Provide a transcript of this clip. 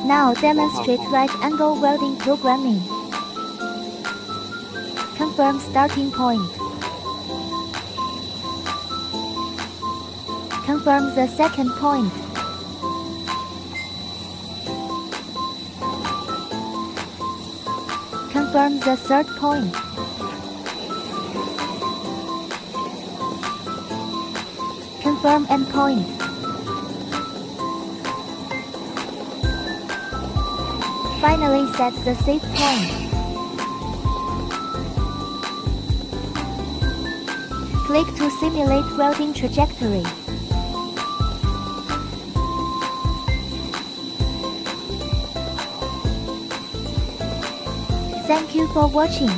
Now demonstrate right angle welding programming. Confirm starting point. Confirm the second point. Confirm the third point. Confirm endpoint. Finally set the save point. Click to simulate welding trajectory. Thank you for watching.